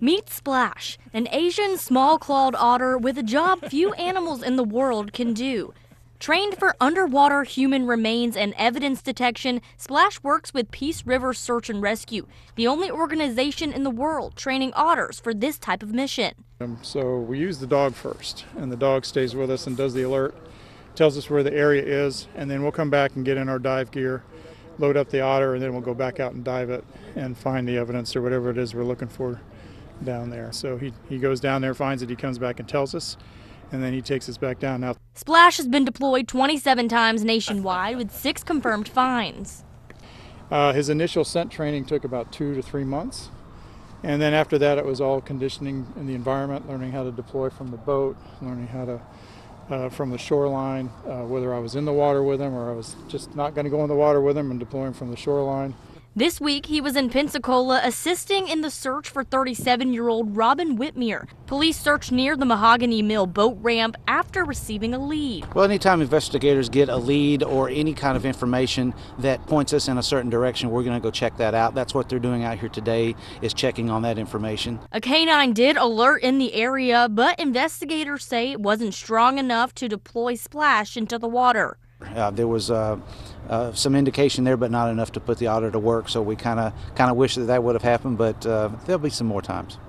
Meet Splash, an Asian small-clawed otter with a job few animals in the world can do. Trained for underwater human remains and evidence detection, Splash works with Peace River Search and Rescue, the only organization in the world training otters for this type of mission. So we use the dog first, and the dog stays with us and does the alert, tells us where the area is, and then we'll come back and get in our dive gear, load up the otter, and then we'll go back out and dive it and find the evidence or whatever it is we're looking for down there. So he goes down there, finds it, he comes back and tells us, and then he takes us back down. Now, Splash has been deployed 27 times nationwide with 6 confirmed finds. His initial scent training took about 2 to 3 months, and then after that it was all conditioning in the environment, learning how to deploy from the boat, learning how to from the shoreline, whether I was in the water with him or I was just not going to go in the water with him and deploying from the shoreline. This week, he was in Pensacola assisting in the search for 37-year-old Robin Whitmere. Police searched near the Mahogany Mill boat ramp after receiving a lead. Well, anytime investigators get a lead or any kind of information that points us in a certain direction, we're going to go check that out. That's what they're doing out here today, is checking on that information. A canine did alert in the area, but investigators say it wasn't strong enough to deploy Splash into the water. There was some indication there, but not enough to put the otter to work, so we kind of wish that would have happened, but there'll be some more times.